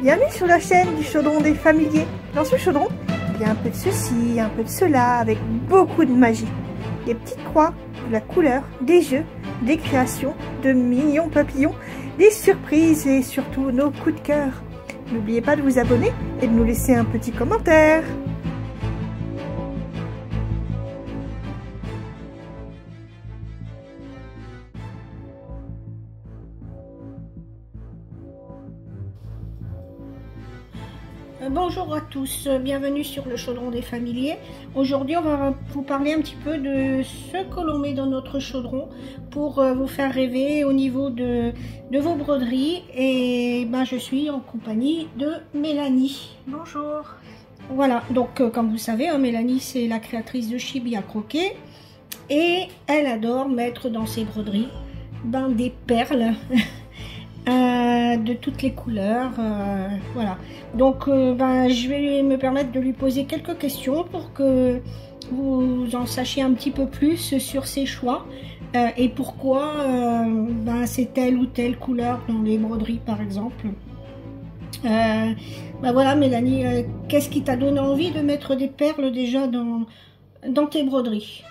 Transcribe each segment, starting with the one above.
Bienvenue sur la chaîne du chaudron des familiers. Dans ce chaudron, il y a un peu de ceci, un peu de cela, avec beaucoup de magie. Des petites croix, de la couleur, des jeux, des créations, de mignons papillons, des surprises et surtout nos coups de cœur. N'oubliez pas de vous abonner et de nous laisser un petit commentaire. Bonjour à tous, bienvenue sur le chaudron des familiers. Aujourd'hui on va vous parler un petit peu de ce que l'on met dans notre chaudron pour vous faire rêver au niveau de vos broderies. Et ben, je suis en compagnie de Mélanie. Bonjour. Voilà, donc comme vous savez, Mélanie c'est la créatrice de Chibi à croquer et elle adore mettre dans ses broderies des perles. De toutes les couleurs, voilà. Donc je vais me permettre de lui poser quelques questions pour que vous en sachiez un petit peu plus sur ses choix et pourquoi c'est telle ou telle couleur dans les broderies par exemple. Voilà Mélanie, qu'est-ce qui t'a donné envie de mettre des perles déjà dans tes broderies?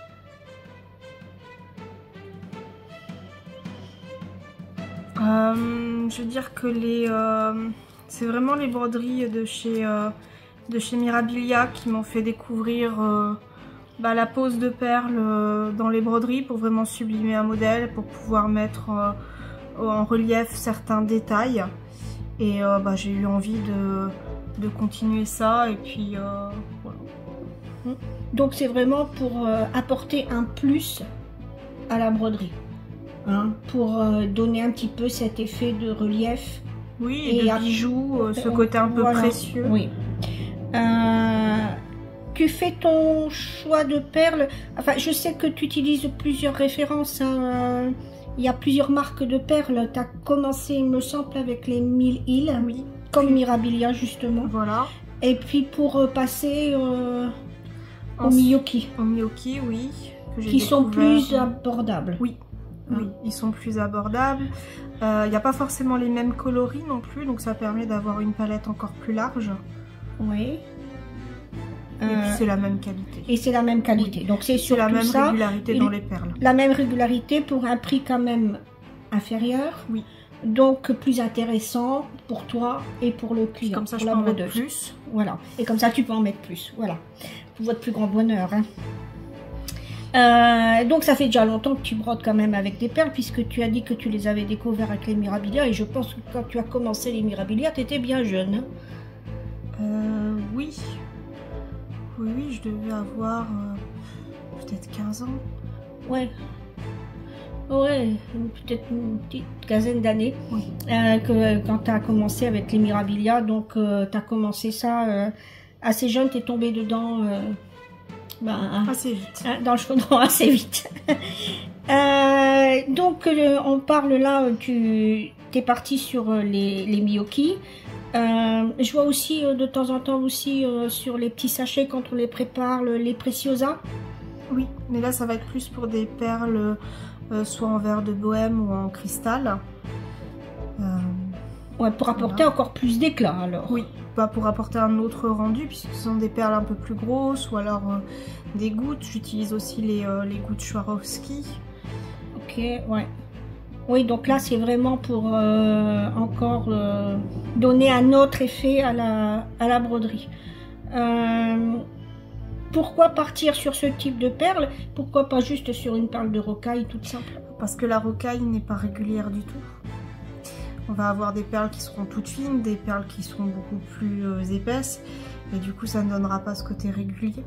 Je veux dire que c'est vraiment les broderies de chez Mirabilia qui m'ont fait découvrir la pose de perles dans les broderies pour vraiment sublimer un modèle, pour pouvoir mettre en relief certains détails. Et j'ai eu envie de continuer ça et puis voilà. Donc c'est vraiment pour apporter un plus à la broderie. Pour donner un petit peu cet effet de relief. Oui, et de bijoux, ce côté un peu précieux. Oui. Tu fais ton choix de perles. Enfin, je sais que tu utilises plusieurs références. Il y a plusieurs marques de perles. Tu as commencé, il me semble, avec les 1000 îles. Oui. Comme Mirabilia, justement. Voilà. Et puis pour passer au Miyoki. Au Miyoki, oui. Qui sont plus abordables. Oui. Oui, ils sont plus abordables. Il n'y a pas forcément les mêmes coloris non plus, donc ça permet d'avoir une palette encore plus large. Oui. Et puis c'est la même qualité. Et c'est la même qualité. Oui. Donc c'est sur la même régularité dans les perles. La même régularité pour un prix quand même inférieur. Oui. Donc plus intéressant pour toi et pour le client. Comme ça je peux en mettre plus. Voilà. Et comme ça tu peux en mettre plus. Voilà. Pour votre plus grand bonheur. Donc ça fait déjà longtemps que tu brodes quand même avec des perles, puisque tu as dit que tu les avais découvertes avec les Mirabilia, et je pense que quand tu as commencé les Mirabilia, tu étais bien jeune. Oui. Oui, je devais avoir peut-être 15 ans. Ouais. Ouais, peut-être une petite quinzaine d'années. Oui. Quand tu as commencé avec les Mirabilia, donc tu as commencé ça assez jeune, tu es tombé dedans... assez vite. Dans le chaudron assez vite. Donc on parle là, tu es parti sur les Miyoki. Je vois aussi de temps en temps aussi sur les petits sachets quand on les prépare, les Preciosa. Oui, mais là ça va être plus pour des perles soit en verre de bohème ou en cristal. Ouais, pour apporter encore plus d'éclat alors. Oui, pour apporter un autre rendu, puisque ce sont des perles un peu plus grosses, ou alors des gouttes. J'utilise aussi les gouttes Swarovski. Ok, ouais. Oui, donc là c'est vraiment pour encore donner un autre effet à la broderie. Pourquoi partir sur ce type de perles? Pourquoi pas juste sur une perle de rocaille toute simple? Parce que la rocaille n'est pas régulière du tout. On va avoir des perles qui seront toutes fines, des perles qui seront beaucoup plus épaisses, et du coup ça ne donnera pas ce côté régulier.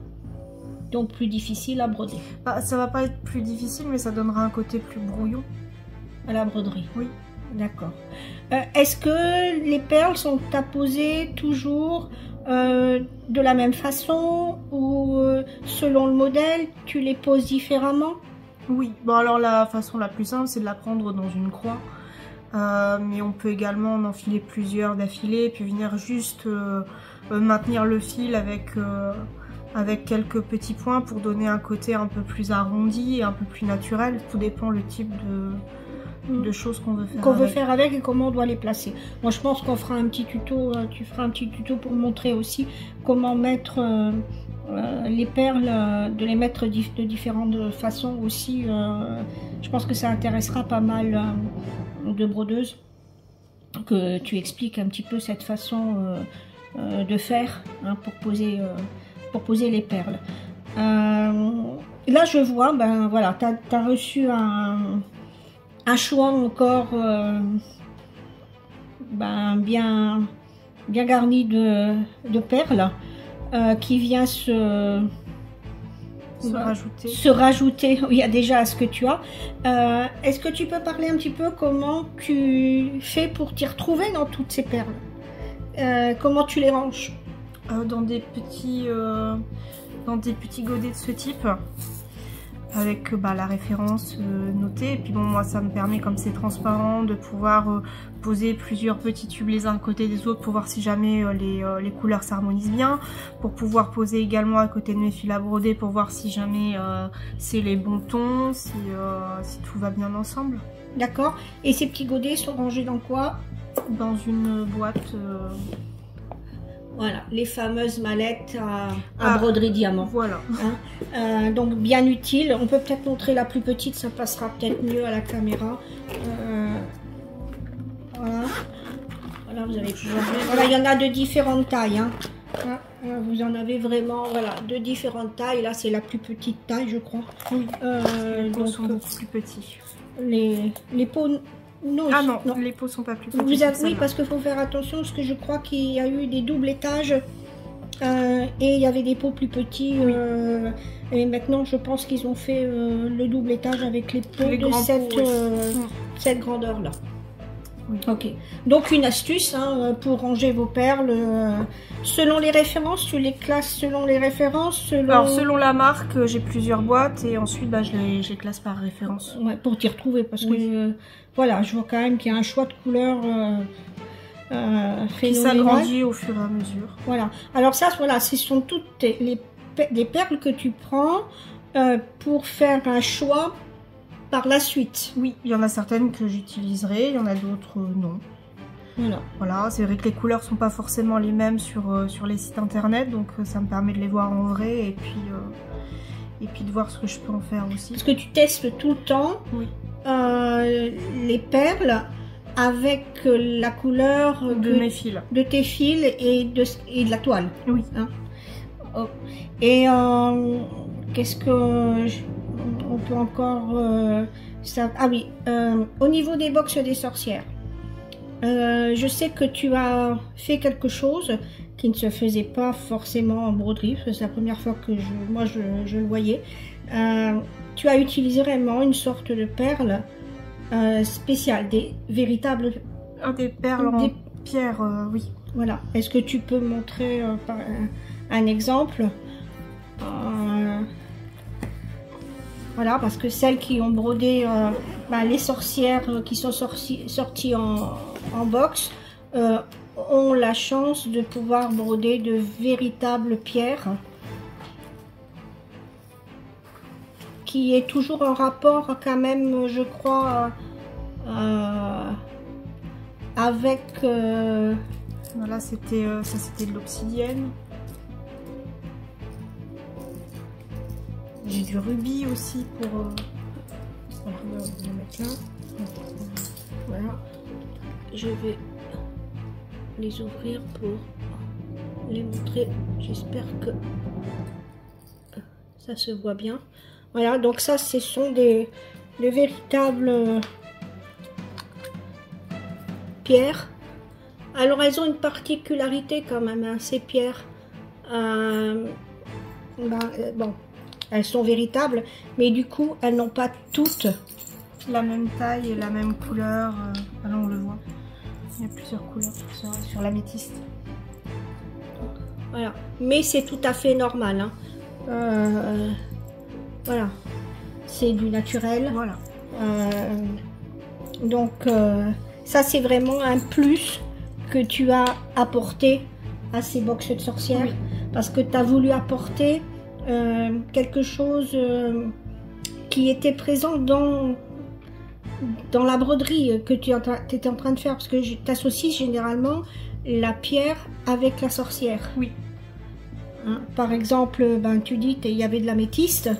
Donc plus difficile à broder. Ça va pas être plus difficile, mais ça donnera un côté plus brouillon. À la broderie? Oui. D'accord. Est-ce que les perles sont apposées toujours de la même façon, ou selon le modèle, tu les poses différemment? Oui, alors la façon la plus simple c'est de la prendre dans une croix. Mais on peut également en enfiler plusieurs d'affilée, puis venir juste maintenir le fil avec quelques petits points pour donner un côté un peu plus arrondi et un peu plus naturel. Tout dépend le type de choses qu'on veut faire avec et comment on doit les placer. Moi je pense qu'on fera un petit tuto, tu feras un petit tuto pour montrer aussi comment mettre les perles, de les mettre de différentes façons aussi. Je pense que ça intéressera pas mal de brodeuses, que tu expliques un petit peu cette façon de faire, hein, pour poser les perles. Là je vois, ben voilà, tu as reçu un choix encore ben, bien garni de perles qui vient se rajouter, oui, déjà à ce que tu as. Est-ce que tu peux parler un petit peu comment tu fais pour t'y retrouver dans toutes ces perles? Comment tu les ranges? Dans des petits godets de ce type, avec la référence notée. Et puis bon, moi ça me permet, comme c'est transparent, de pouvoir poser plusieurs petits tubes les uns à côté des autres pour voir si jamais les couleurs s'harmonisent bien, pour pouvoir poser également à côté de mes fils à broder pour voir si jamais c'est les bons tons, si tout va bien ensemble. D'accord. Et ces petits godets sont rangés dans quoi? Dans une boîte. Voilà, les fameuses mallettes à broderie diamant. Voilà. Hein, donc bien utile. On peut peut-être montrer la plus petite, ça passera peut-être mieux à la caméra. Voilà. Voilà, vous allez pouvoir voir. Voilà, il y en a de différentes tailles. Hein. Vous en avez vraiment, voilà, de différentes tailles. Là, c'est la plus petite taille, je crois. Oui. Les pots sont beaucoup plus petits. Les pots. Non, non, les pots sont pas plus petits. Oui, parce qu'il faut faire attention, parce que je crois qu'il y a eu des doubles étages et il y avait des pots plus petits. Oui. Et maintenant, je pense qu'ils ont fait le double étage avec les pots de cette grandeur-là. Oui. Ok. Donc une astuce, hein, pour ranger vos perles. Selon les références, tu les classes selon les références. Alors selon la marque, j'ai plusieurs boîtes et ensuite je les classe par référence. Ouais, pour t'y retrouver, parce que voilà, je vois quand même qu'il y a un choix de couleurs qui s'agrandit au fur et à mesure. Voilà. Alors ça, voilà, ce sont toutes des perles que tu prends pour faire un choix par la suite. Oui, il y en a certaines que j'utiliserai, il y en a d'autres non. Voilà, c'est vrai que les couleurs sont pas forcément les mêmes sur les sites internet, donc ça me permet de les voir en vrai et puis de voir ce que je peux en faire aussi. Parce que tu testes tout le temps les perles avec la couleur de mes fils, de tes fils et de la toile. Oui. Hein? Oh. Et qu'est-ce que on peut encore ah oui, au niveau des box des sorcières, je sais que tu as fait quelque chose qui ne se faisait pas forcément en broderie, c'est la première fois que je le voyais. Tu as utilisé vraiment une sorte de perle spéciale, des véritables... des perles en pierre, oui. Voilà. Est-ce que tu peux montrer un exemple? Voilà, parce que celles qui ont brodé, les sorcières qui sont sorties en box ont la chance de pouvoir broder de véritables pierres, qui est toujours en rapport quand même, je crois, avec... Voilà, c'était de l'obsidienne. J'ai du rubis aussi pour... on va le mettre là. Voilà. Je vais les ouvrir pour les montrer. J'espère que ça se voit bien. Voilà, donc ça, ce sont de véritables pierres. Alors, elles ont une particularité quand même, hein, ces pierres. Bon, elles sont véritables, mais du coup, elles n'ont pas toutes la même taille et la même couleur. Là, on le voit. Il y a plusieurs couleurs sur l'améthyste. Voilà, mais c'est tout à fait normal. Hein. Voilà, c'est du naturel. Voilà. Donc, ça, c'est vraiment un plus que tu as apporté à ces box de sorcières, parce que tu as voulu apporter quelque chose qui était présent dans dans la broderie que tu étais en train de faire, parce que tu associes généralement la pierre avec la sorcière. Oui. Hein, par exemple, ben, tu dis qu'il y avait de l'améthyste.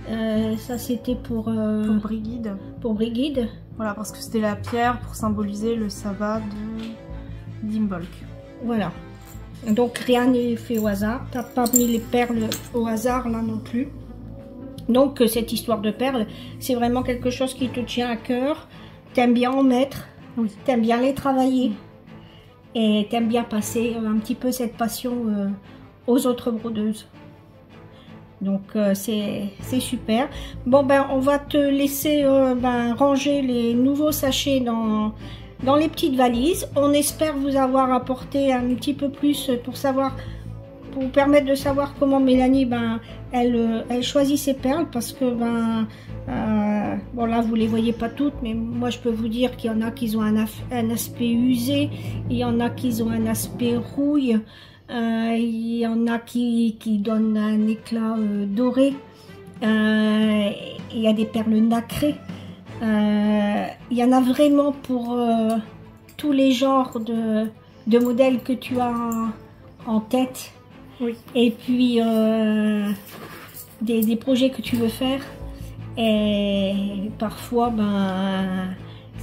Ça, c'était pour Brigide. Pour Brigide. Voilà, parce que c'était la pierre pour symboliser le sabbat de d'Imbolc. Voilà. Donc, rien n'est fait au hasard. Tu n'as pas mis les perles au hasard, là non plus. Donc, cette histoire de perles, c'est vraiment quelque chose qui te tient à cœur. Tu aimes bien en mettre. Oui. Tu aimes bien les travailler. Et tu aimes bien passer un petit peu cette passion aux autres brodeuses. Donc c'est super. Bon ben on va te laisser ranger les nouveaux sachets dans les petites valises. On espère vous avoir apporté un petit peu plus pour vous permettre de savoir comment Mélanie elle choisit ses perles, parce que bon là vous les voyez pas toutes, mais moi je peux vous dire qu'il y en a qui ont un aspect usé, il y en a qui ont un aspect rouille. Il y en a qui donnent un éclat doré. Il y a des perles nacrées. Il y en a vraiment pour tous les genres de modèles que tu as en tête. Oui. Et puis des projets que tu veux faire. Et parfois,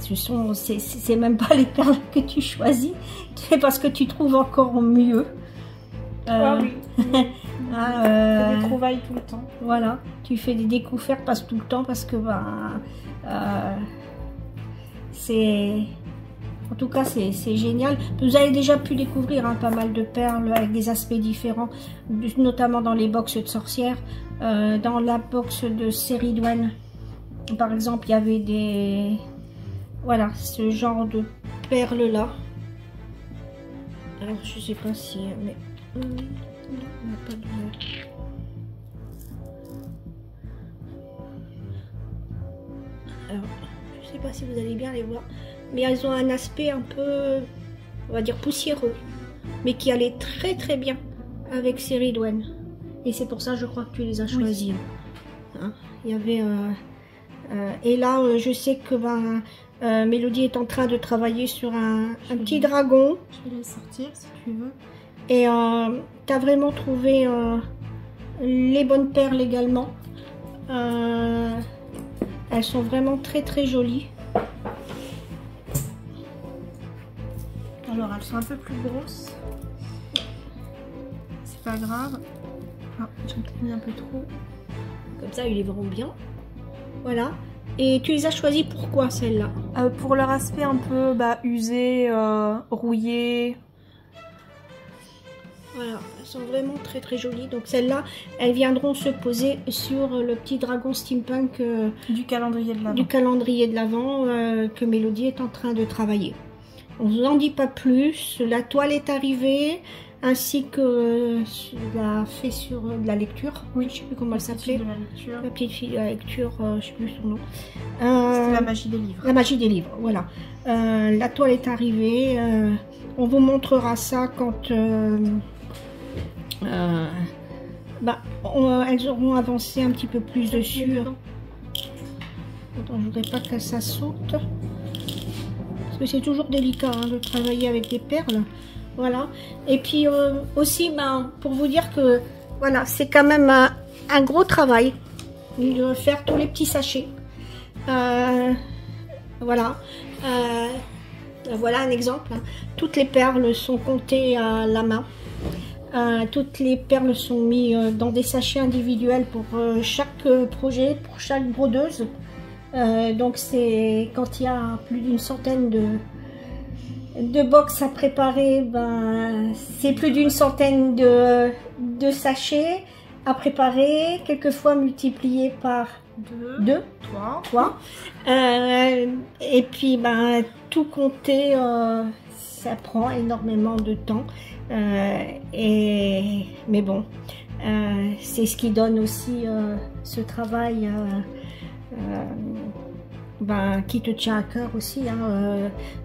c'est même pas les perles que tu choisis, c'est parce que tu trouves encore mieux. Ah oui. Des trouvailles tout le temps. Voilà, tu fais des découvertes tout le temps, parce que c'est, en tout cas c'est génial. Vous avez déjà pu découvrir pas mal de perles avec des aspects différents, notamment dans les box de sorcières. Dans la box de Ceridwen, par exemple, il y avait ce genre de perles là. Alors je sais pas si, mais non, on n'a pas de... Alors, je sais pas si vous allez bien les voir, mais elles ont un aspect un peu, on va dire, poussiéreux, mais qui allait très très bien avec Ceridwen. Et c'est pour ça, je crois, que tu les as choisis. Oui. Hein, il y avait... et là, je sais que Mélodie est en train de travailler sur un petit dragon. Je vais les sortir si tu veux. Et tu as vraiment trouvé les bonnes perles également. Elles sont vraiment très très jolies. Alors elles sont un peu plus grosses. C'est pas grave. Ah, j'en ai mis un peu trop. Comme ça, ils les verront bien. Voilà. Et tu les as choisis pourquoi celles-là? Pour leur aspect un peu usé, rouillé. Voilà, elles sont vraiment très très jolies. Donc celles-là, elles viendront se poser sur le petit dragon steampunk du calendrier de l'Avent. Du calendrier de l'Avent que Mélodie est en train de travailler. On ne vous en dit pas plus. La toile est arrivée, ainsi que la fait sur de la lecture. Oui, je ne sais plus comment elle s'appelait. La petite fille de la lecture, je ne sais plus son nom. C'était la magie des livres. La magie des livres, voilà. La toile est arrivée. On vous montrera ça quand elles auront avancé un petit peu plus dessus. Attends, je voudrais pas que ça saute, parce que c'est toujours délicat de travailler avec des perles. Voilà. Et puis aussi, pour vous dire que voilà, c'est quand même un gros travail de faire tous les petits sachets. Voilà. Voilà un exemple. Toutes les perles sont comptées à la main. Toutes les perles sont mises dans des sachets individuels pour chaque projet, pour chaque brodeuse. Donc c'est quand il y a plus d'une centaine de box à préparer, c'est plus d'une centaine de sachets à préparer, quelquefois multipliés par 2, 3. Et puis tout compter, ça prend énormément de temps. Mais bon, c'est ce qui donne aussi ce travail qui te tient à cœur aussi,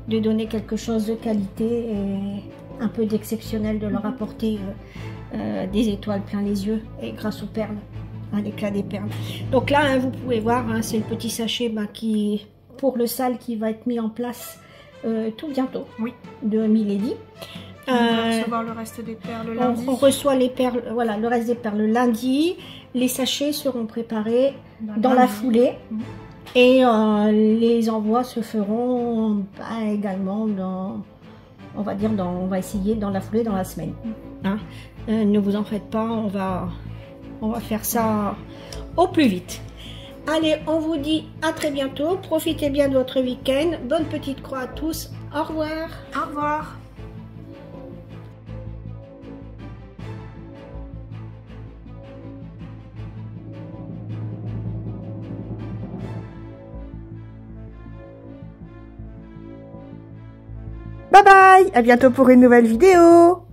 de donner quelque chose de qualité et un peu d'exceptionnel, de leur apporter des étoiles plein les yeux, et grâce aux perles, l'éclat des perles. Donc là, vous pouvez voir, c'est le petit sachet qui pour le sale qui va être mis en place tout bientôt. Oui. De Milady. On va recevoir le reste des perles lundi. On reçoit les perles, voilà, le reste des perles lundi. Les sachets seront préparés dans la foulée. Et les envois se feront également dans, on va dire, on va essayer dans la foulée, dans la semaine. Hein? Ne vous en faites pas, on va faire ça au plus vite. Allez, on vous dit à très bientôt. Profitez bien de votre week-end. Bonne petite croix à tous. Au revoir. Au revoir. Bye bye, à bientôt pour une nouvelle vidéo.